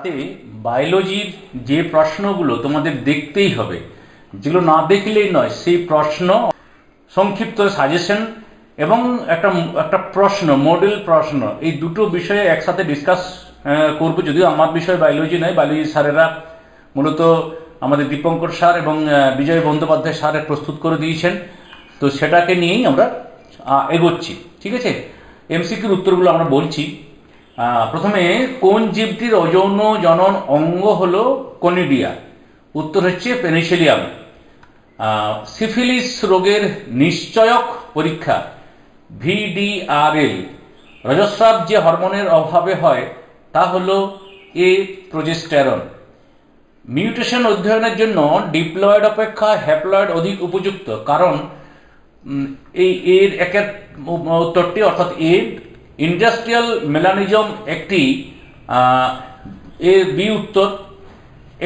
তাতে বায়োলজির যে প্রশ্নগুলো তোমাদের দেখতেই হবে, যেগুলো না দেখলেই নয়, সেই প্রশ্ন, সংক্ষিপ্ত সাজেশন এবং একটা প্রশ্ন, মডেল প্রশ্ন, এই দুটো বিষয়ে একসাথে ডিসকাস করবো। যদিও আমার বিষয় বায়োলজি নয়, বায়োলজি স্যারেরা মূলত আমাদের দীপঙ্কর স্যার এবং বিজয় বন্দ্যোপাধ্যায় স্যারের প্রস্তুত করে দিয়েছেন, তো সেটাকে নিয়েই আমরা এগোচ্ছি। ঠিক আছে, এমসিকিউর উত্তরগুলো আমরা বলছি। প্রথমে, কোন জীবটির অযৌন জনন অঙ্গ হলো কনিডিয়া? উত্তর হচ্ছে পেনিসিলিয়াম। সিফিলিস রোগের নিশ্চয়ক পরীক্ষা VDRL। রজস্রাব যে হরমোনের অভাবে হয় তা হলো প্রোজেস্টেরন। মিউটেশন অধ্যয়নের জন্য ডিপ্লয়েড অপেক্ষা হ্যাপ্লয়েড অধিক উপযুক্ত, কারণ এর একের উত্তরটি অর্থাৎ ইন্ডাস্ট্রিয়াল মেলানিজম একটি, বি উত্তর।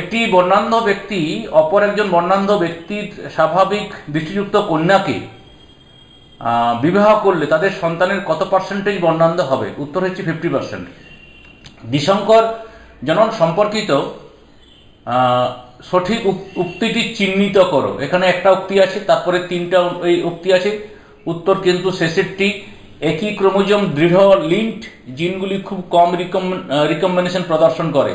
একটি বর্ণান্ধ ব্যক্তি অপর একজন বর্ণান্ধ ব্যক্তির স্বাভাবিক দৃষ্টিযুক্ত কন্যাকে বিবাহ করলে তাদের সন্তানের কত পার্সেন্টেজ বর্ণান্ধ হবে? উত্তর হচ্ছে 50%। দ্বিসংকর জনন সম্পর্কিত সঠিক উক্তিটি চিহ্নিত করো। এখানে একটা উক্তি আছে, তারপরে তিনটা এই উক্তি আছে। উত্তর কিন্তু শেষেরটি। একই ক্রোমোজোম দৃঢ় লিঙ্কড জিনগুলি খুব কম রিকম্বিনেশন প্রদর্শন করে।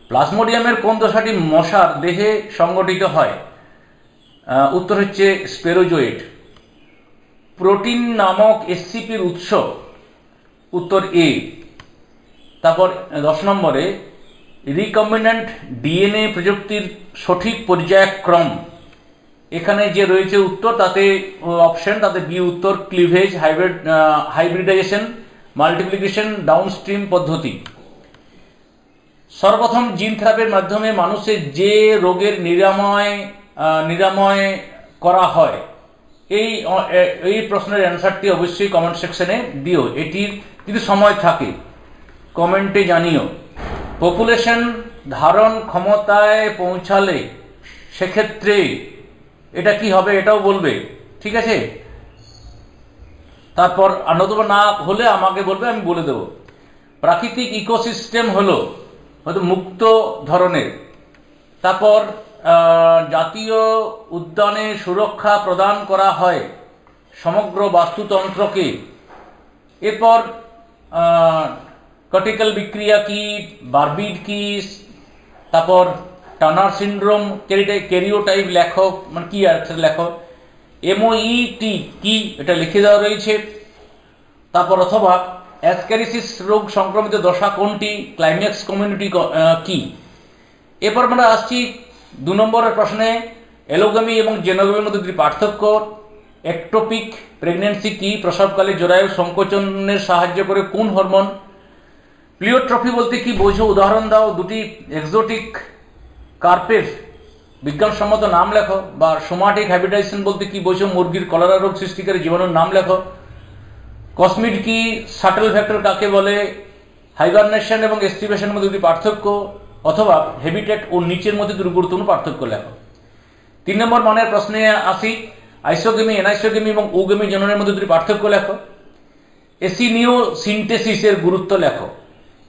প্লাজমোডিয়ামের কোন দশাটি মশার দেহে সংগঠিত হয়? উত্তর হচ্ছে স্পেরোজোয়েট। প্রোটিন নামক SCPর উৎস? উত্তর তারপর 10 নম্বরে, রিকম্বিনেন্ট DNA প্রযুক্তির সঠিক পর্যায়ক্রম? এখানে যে রয়েছে উত্তর, তাতে অপশন, তাতে বি উত্তর। ক্লিভেজ, হাইব্রিডাইজেশন, মাল্টিপ্লিকেশন, ডাউনস্ট্রিম পদ্ধতি। সর্বপ্রথম জিন থেরাপির মাধ্যমে মানুষের যে রোগের নিরাময় করা হয়, এই প্রশ্নের অ্যান্সারটি অবশ্যই কমেন্ট সেকশনে দিও। এটির যদি সময় থাকে কমেন্টে জানিও। পপুলেশন ধারণ ক্ষমতায় পৌঁছালে সেক্ষেত্রে এটা কি হবে, এটাও বলবে। ঠিক আছে, তারপর নতুবা না হলে আমাকে বলবে, আমি বলে দেব। প্রাকৃতিক ইকোসিস্টেম হলো হয়তো মুক্ত ধরনের। তারপর জাতীয় উদ্যানে সুরক্ষা প্রদান করা হয় সমগ্র বাস্তুতন্ত্রকে। এরপর কর্টিক্যাল বিক্রিয়া কি, বারবিড কি, তারপর টার্নার সিন্ড্রোম, ক্যারিওটাইপ লেখো, মানে কি আর লেখো। MOET কি, এটা লিখে দেওয়া রয়েছে। তারপর অথবা অ্যাসক্যারিসিস রোগ সংক্রমিত দশা কোনটি? ক্লাইম্যাক্স কমিউনিটি কি? এরপর আমরা আসছি 2 নম্বরের প্রশ্নে, এলোগামি এবং জেনোগামির মধ্যে দুটি পার্থক্য। একটোপিক প্রেগনেন্সি কি? প্রসবকালে জরায়ু সংকোচনের সাহায্য করে কোন হরমোন? প্লিওট্রফি বলতে কি বোঝো? উদাহরণ দাও। দুটি এক্সোটিক কার্পের বিজ্ঞানসম্মত নাম লেখো। বা সোমাটিক হ্যাবিটাইজেশন বলতে কি বোঝো? মুরগির কলেরা রোগ সৃষ্টিকারী জীবাণুর নাম লেখো। কসমিড কি? শাটল ভেক্টর কাকে বলে? হাইবারনেশন এবং এস্টিভেশনের মধ্যে দুটি পার্থক্য, অথবা হ্যাবিটেট ও নিচের মধ্যে দুটি গুরুত্বপূর্ণ পার্থক্য লেখো। 3 নম্বর মানের প্রশ্নে আসি। আইসোগেমি, এনাইসোগেমি এবং ওগেমি জননের মধ্যে দুটি পার্থক্য লেখো। এসিনিওসিনটেসিসের গুরুত্ব লেখো।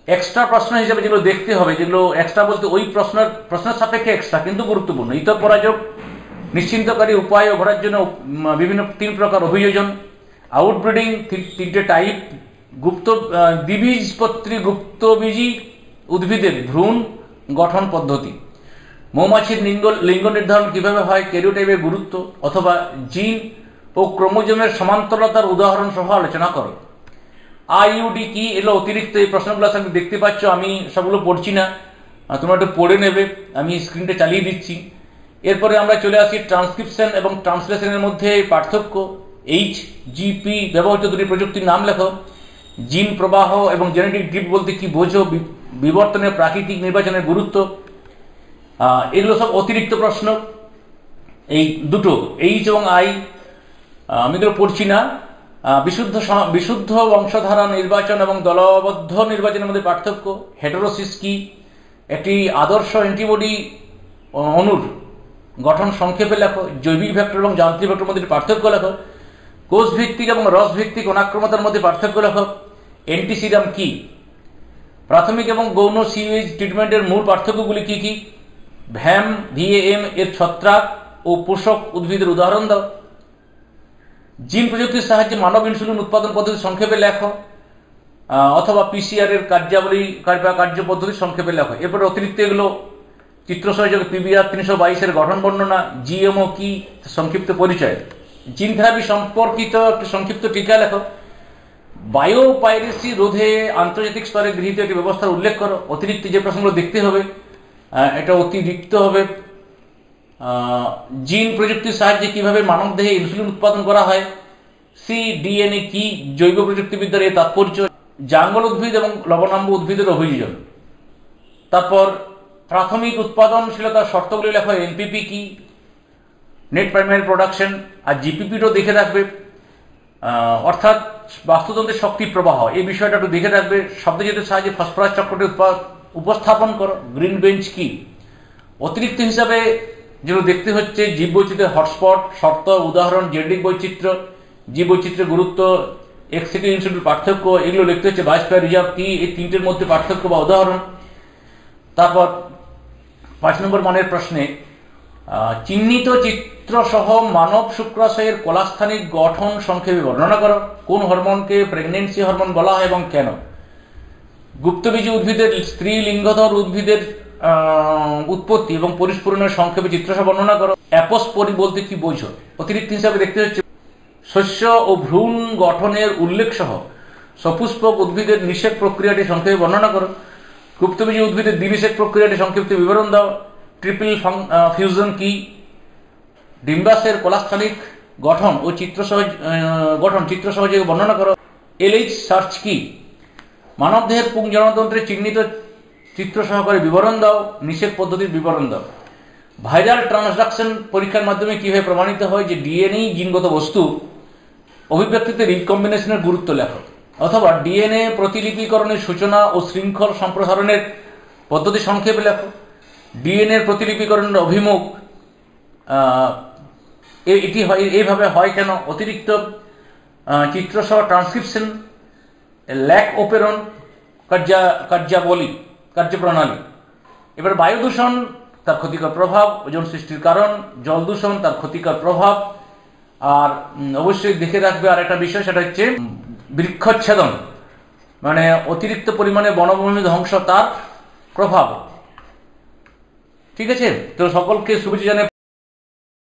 এক্সট্রা প্রশ্ন হিসেবে যেগুলো দেখতে হবে, যেগুলো এক্সট্রা বলতে ওই প্রশ্নের সাপেক্ষে এক্সট্রা কিন্তু গুরুত্বপূর্ণ। ইতর পরাযোগ, নিশ্চিন্তকারী উপায় ঘটার জন্য বিভিন্ন 3 প্রকার অভিযোজন। আউটব্রিডিং 3টে টাইপ। দ্বিবীজপত্রী গুপ্তবীজী উদ্ভিদের ভ্রূণ গঠন পদ্ধতি। মৌমাছির লিঙ্গ নির্ধারণ কিভাবে হয়? ক্যারিওটাইপের গুরুত্ব, অথবা জিন ও ক্রোমোজোমের সমান্তরালতার উদাহরণ সহ আলোচনা করো। IUD কি? এগুলো অতিরিক্ত এই প্রশ্নগুলো আমি দেখতে পাচ্ছ, আমি সবগুলো পড়ছি না, তোমরা একটু পড়ে নেবে, আমি স্ক্রিনটা চালিয়ে দিচ্ছি। এরপরে আমরা চলে আসি ট্রান্সক্রিপশন এবং ট্রান্সলেশনের মধ্যে পার্থক্য। HGP ব্যবহৃত দুটি প্রযুক্তির নাম লেখো। জিন প্রবাহ এবং জেনেটিক ড্রিফট বলতে কি বোঝো? বিবর্তনের প্রাকৃতিক নির্বাচনের গুরুত্ব। এগুলো সব অতিরিক্ত প্রশ্ন, এই দুটো H এবং I, আমি এগুলো পড়ছি না। বিশুদ্ধ বংশধারা নির্বাচন এবং দলবদ্ধ নির্বাচনের মধ্যে পার্থক্য। হেটেরোসিস কি? একটি আদর্শ অ্যান্টিবডি অণুর গঠন সংক্ষেপে লেখো। জৈবিক ভেক্টর এবং যান্ত্রিক ভেক্টরের মধ্যে পার্থক্য লেখো। কোষ ভিত্তিক এবং রস ভিত্তিক অনাক্রমতার মধ্যে পার্থক্য লেখো। অ্যান্টিসিডাম কি? প্রাথমিক এবং গৌণ সিউয়েজ ট্রিটমেন্টের মূল পার্থক্যগুলি কি কি? VAM এর ছত্রাক ও পোষক উদ্ভিদের উদাহরণ দাও। জিন প্রযুক্তির সাহায্যে মানব ইনসুলিন উৎপাদন পদ্ধতি সংক্ষেপে লেখো, অথবা PCR এর কার্যাবলী কার্য পদ্ধতি সংক্ষেপে লেখো। এরপরে অতিরিক্ত এগুলো চিত্র সহযোগ PBR 322 গঠন বর্ণনা, GMO কি সংক্ষিপ্ত পরিচয়, জিন থেরাপি সম্পর্কিত একটি সংক্ষিপ্ত টিকা লেখো, বায়োপাইরেসি রোধে আন্তর্জাতিক স্তরে গৃহীত একটি ব্যবস্থার উল্লেখ করো। অতিরিক্ত যে প্রসঙ্গগুলো দেখতে হবে এটা অতিরিক্ত হবে। জিন প্রযুক্তির সাহায্যে কিভাবে মানবদেহে ইনসুলিন উৎপাদন করা হয়, DNA কি জৈব প্রযুক্তিবিদ্যার এর তাৎপর্য, জাঙ্গল উদ্ভিদ এবং লবণাম্ব উদ্ভিদের অভিযোজন। তারপর প্রাথমিক উৎপাদনশীলতার শর্তগুলি লেখা, NPP কি, নেট প্রাইমারি প্রোডাকশন, আর GPP-ও দেখে রাখবে, অর্থাৎ বাস্তুতন্ত্রের শক্তি প্রবাহ, এই বিষয়টা একটু দেখে রাখবে। শব্দজাতের সাহায্যে ফসফরাস চক্রটি উপস্থাপন করো। গ্রিন বেঞ্চ কি। অতিরিক্ত হিসাবে যেগুলো দেখতে হচ্ছে, জীববৈচিত্র্যের হটস্পট, শর্ত, উদাহরণ, জেনেটিক বৈচিত্র্য, জীববৈচিত্র্যের গুরুত্ব, এক্সিটিভ ইনস্টিটিউট পার্থক্য, এগুলো দেখতে হচ্ছে। বায়োস্ফিয়ার রিজার্ভ কি, এই তিনটের মধ্যে পার্থক্য বা উদাহরণ। তারপর 5 নম্বর মানের প্রশ্নে চিহ্নিত চিত্রসহ মানব শুক্রাশয়ের কলাস্থানিক গঠন সংক্ষেপে বর্ণনা করো। কোন হরমোনকে প্রেগনেন্সি হরমোন বলা হয় এবং কেন? গুপ্তবীজী উদ্ভিদের স্ত্রী লিঙ্গধর উদ্ভিদের উৎপত্তি এবং পরিস্ফুরণের সংক্ষেপে চিত্রসহ বর্ণনা করো। অ্যাপোস্পোরি বলতে কি বোঝো? অতিরিক্ত হিসাবে দেখতে হচ্ছে শস্য ও ভ্রূণ গঠনের উল্লেখ সহ সপুষ্পক উদ্ভিদের নিষেক প্রক্রিয়াটি সংক্ষেপে বর্ণনা করো। গুপ্তবীজী উদ্ভিদের দ্বিনিষেক প্রক্রিয়াটি সংক্ষিপ্ত বিবরণ দাও। ট্রিপল ফিউশন কি। ডিম্বাসের কলাস্থানিক গঠন ও চিত্র সহযোগে বর্ণনা করো। LH সার্চ কি। মানবদেহের পুংজনতন্ত্রে চিহ্নিত চিত্র সহকারে বিবরণ দাও। নিষেক পদ্ধতির বিবরণ দাও। ভাইরাল ট্রান্সডাকশন পরীক্ষার মাধ্যমে কিভাবে প্রমাণিত হয় যে DNA জিনগত বস্তু অভিব্যক্তিতে রিকম্বিনেশনের গুরুত্ব লেখো। অথবা DNA প্রতিলিপিকরণের সূচনা ও শৃঙ্খল সম্প্রসারণের পদ্ধতি সংক্ষেপে লেখো। DNA প্রতিলিপিকরণের অভিমুখ এটি হয় এইভাবে হয় কেন? অতিরিক্ত চিত্রসহ ট্রান্সক্রিপশন, ল্যাক ওপেরন কার্যপ্রণালী। এবার বায়ু দূষণ, তার ক্ষতিকর প্রভাব, ওজন সৃষ্টির কারণ, জল দূষণ, তার ক্ষতিকর প্রভাব। আর অবশ্যই দেখে রাখবে আর একটা বিষয়, সেটা হচ্ছে বৃক্ষচ্ছেদন, মানে অতিরিক্ত পরিমাণে বনভূমি ধ্বংস, তার প্রভাব। ঠিক আছে, তো সকলকে শুভেচ্ছা জানাই।